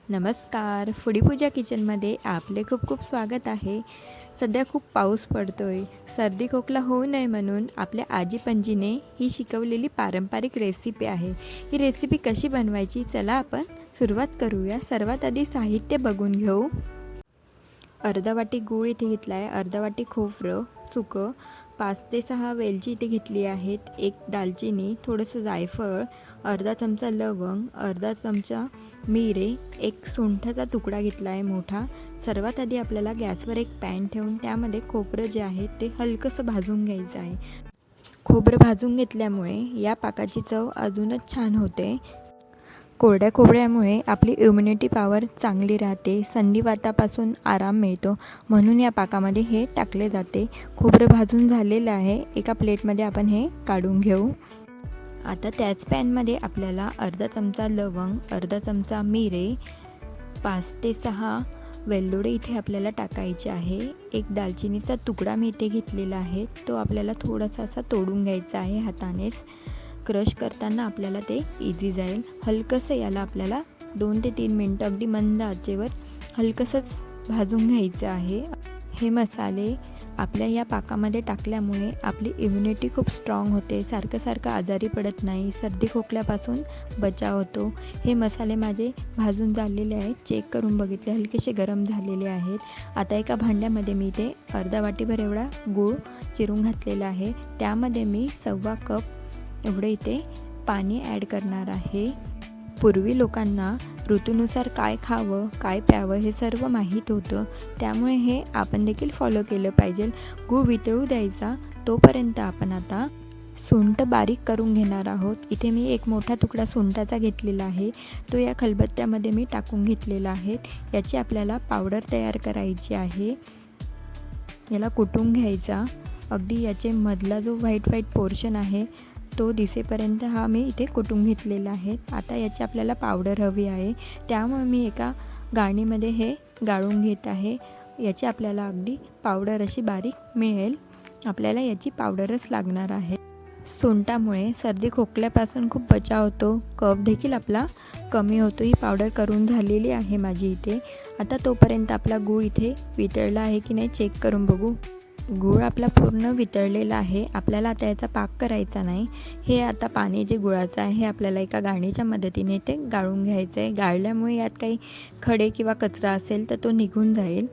नमस्कार. फूडीपूजा किचनमध्ये आपले खूप खूप स्वागत आहे. सध्या खूप पाऊस पडतोय. सर्दी खोकला होऊ नये म्हणून आपल्या आजी पणजीने ही शिकवलेली पारंपरिक रेसिपी आहे. ही रेसिपी कशी बनवायची चला आपण सुरुवात करूया. सर्वात आधी साहित्य बघून घेऊ. अर्धा वाटी गूळ इथे घेतला आहे, अर्धा वाटी खोबरं सुकं, 5 ते 6 वेलची इथे घेतली आहेत, एक दालचिनी, थोडंसं जायफळ, अर्धा चमचा लवंग, अर्धा चमचा मिरे, एक सुंठाचा तुकडा घेतला आहे मोठा. सर्वात आधी आपल्याला गॅसवर एक पॅन ठेवून त्यामध्ये खोबरं जे आहे ते हलकंसं भाजून घ्यायचं आहे. खोबरं भाजून घेतल्यामुळे या पाकाची चव अजूनच छान होते. कोरड्या खोबऱ्यामुळे आपली इम्युनिटी पॉवर चांगली राहते, संधिवातापासून आराम मिळतो, म्हणून या पाकामध्ये हे टाकले जाते. खोबरं भाजून झालेलं आहे. एका प्लेटमध्ये आपण हे काढून घेऊ. आता त्याच पॅनमध्ये आपल्याला अर्धा चमचा लवंग, अर्धा चमचा मिरे, 5 ते 6 वेलदोडे इथे आपल्याला टाकायचे आहे. एक दालचिनीचा तुकडा मी इथे घेतलेला आहे, तो आपल्याला थोडासा असा तोडून घ्यायचा आहे हातानेच. क्रश करताना आपल्याला ते इझी जाईल. हलकंसं याला आपल्याला 2 ते 3 मिनटं अगदी मंद आचेवर हलकंसंच भाजून घ्यायचं आहे. हे मसाले आपल्या या पाकामध्ये टाकल्यामुळे आपली इम्युनिटी खूप स्ट्रॉंग होते, सारखं आजारी पडत नाही, सर्दी खोकल्यापासून बचाव होतो. हे मसाले माझे भाजून झालेले आहेत, चेक करून बघितले, हलकेसे गरम झालेले आहेत. आता एका भांड्यामध्ये मी इथे अर्धा वाटीभर एवढा गूळ चिरून घातलेला आहे. त्यामध्ये मी 1.25 कप एवढं इथे पाणी ॲड करणार आहे. पूर्वी लोकांना ऋतूनुसार काय खावं काय प्यावं हे सर्व माहीत होतं, त्यामुळे हे आपण देखील फॉलो केलं पाहिजे. गूळ वितळू द्यायचा तोपर्यंत आपण आता सुंठ बारीक करून घेणार आहोत. इथे मी एक मोठा तुकडा सुंठाचा घेतलेला आहे, तो या खलबत्त्यामध्ये मी टाकून घेतलेला आहे. याची आपल्याला पावडर तयार करायची आहे. याला कुटून घ्यायचा. अगदी याचे मधला जो व्हाईट पोर्शन आहे तो दिसेपर्यंत हा मी इथे कुटून घेतलेला आहे. आता याची आपल्याला पावडर हवी आहे, त्यामुळे मी एका गाळणीमध्ये हे गाळून घेत आहे. याची आपल्याला अगदी पावडर अशी बारीक मिळेल. आपल्याला याची पावडरच लागणार आहे. सुंठामुळे सर्दी खोकल्यापासून खूप बचाव होतो, कफ देखील आपला कमी होतो. ही पावडर करून झालेली आहे माझी इथे. आता तोपर्यंत आपला गूळ इथे वितळला आहे की नाही चेक करून बघू. गूळ आपला पूर्ण वितळलेला आहे. आपल्याला आता याचा पाक करायचा नाही. हे आता पाणी जे गुळाचं आहे हे आपल्याला एका गाळणीच्या मदतीने ते गाळून घ्यायचं आहे. गाळल्यामुळे यात काही खडे किंवा कचरा असेल तर तो निघून जाईल.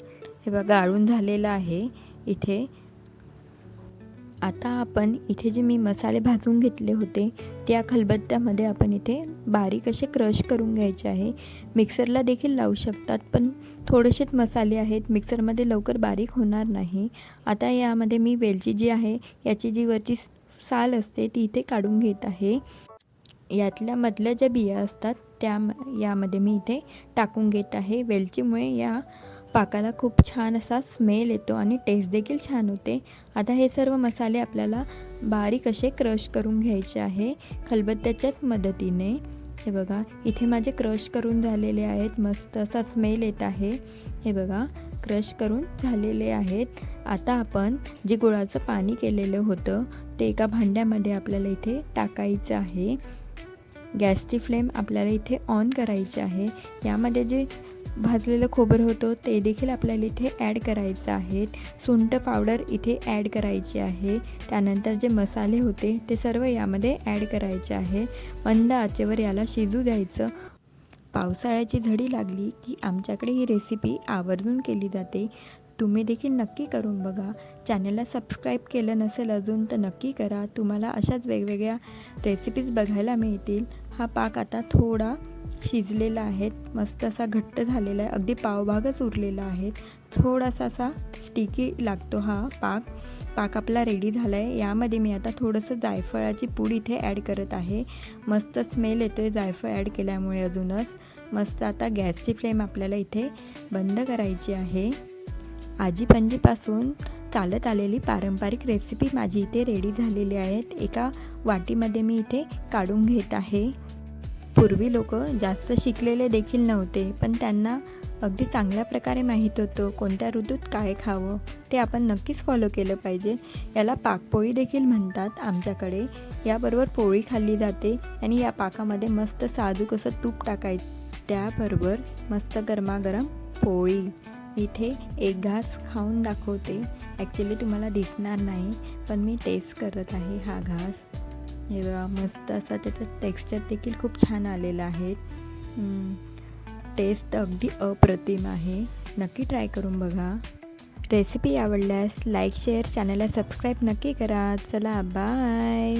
हे बघा गाळून झालेलं आहे इथे. आता आपण इथे जे मी मसाले भाजून घेतले होते त्या खलबत्त्यामध्ये आपण इथे बारीक असे क्रश करून घ्यायचे आहे. मिक्सरला देखील लावू शकतात, पण थोडेसेच मसाले आहेत, मिक्सरमध्ये लवकर बारीक होणार नाही. आता यामध्ये मी वेलची जी आहे याची जी वरची साल असते ती इथे काढून घेत आहे. यातल्या मधल्या ज्या बिया असतात त्या यामध्ये मी इथे टाकून घेत आहे. वेलचीमुळे या पाकाला खूप छान असा स्मेल येतो आणि टेस्ट देखील छान होते. आता हे सर्व मसाले आपल्याला बारीक असे क्रश करून घ्यायचे आहे खलबत्त्याच्याच मदतीने. हे बघा इथे माझे क्रश करून झालेले आहेत. मस्त असा स्मेल येत आहे. हे बघा क्रश करून झालेले आहेत. आता आपण जे गुळाचं पाणी केलेलं होतं ते एका भांड्यामध्ये आपल्याला इथे टाकायचं आहे. गॅसची फ्लेम आपल्याला इथे ऑन करायची आहे. यामध्ये जे भाजलेलं खोबरं होतं ते देखील आपल्याला इथे ॲड करायचं आहे. सुंठ पावडर इथे ॲड करायची आहे. त्यानंतर जे मसाले होते ते सर्व यामध्ये ॲड करायचे आहे. मंद आचेवर याला शिजू द्यायचं. पावसाळ्याची झडी लागली की आमच्याकडे ही रेसिपी आवर्जून केली जाते. तुम्ही देखील नक्की करून बघा. चॅनलला सबस्क्राईब केलं नसेल अजून तर नक्की करा. तुम्हाला अशाच वेगवेगळ्या रेसिपीज बघायला मिळतील. हा पाक आता थोडा शिजलेला आहे, मस्त असा घट्ट झालेला आहे, अगदी पावभागच उरलेला आहे. थोडासा असा स्टिकी लागतो हा पाक आपला रेडी झाला आहे. यामध्ये मी आता थोडंसं जायफळाची पूड इथे ॲड करत आहे. मस्त स्मेल येतो आहे जायफळ ॲड केल्यामुळे अजूनच मस्त. आता गॅसची फ्लेम आपल्याला इथे बंद करायची आहे. आजी पणजीपासून चालत आलेली पारंपरिक रेसिपी माझी इथे रेडी झालेली आहेत. एका वाटीमध्ये मी इथे काढून घेत आहे. पूर्वी लोक जास्त शिकलेले देखील नव्हते, पण त्यांना अगदी चांगल्या प्रकारे माहीत होतं कोणत्या ऋतूत काय खावं. ते आपण नक्कीच फॉलो केलं पाहिजे. याला पाकपोळी देखील म्हणतात आमच्याकडे. याबरोबर पोळी खाल्ली जाते आणि या पाकामध्ये मस्त साजूक असं तूप टाकायचं. त्याबरोबर मस्त गरमागरम पोळी. इथे एक घास खाऊन दाखवते. ॲक्च्युली तुम्हाला दिसणार नाही, पण मी टेस्ट करत आहे हा घास. हे बघा, मस्त असा त्याचं टेक्स्चर देखील खूप छान आलेलं आहे. टेस्ट अगदी अप्रतिम आहे. नक्की ट्राय करून बघा. रेसिपी आवडल्यास लाईक, शेअर, चॅनलला सबस्क्राईब नक्की करा. चला बाय.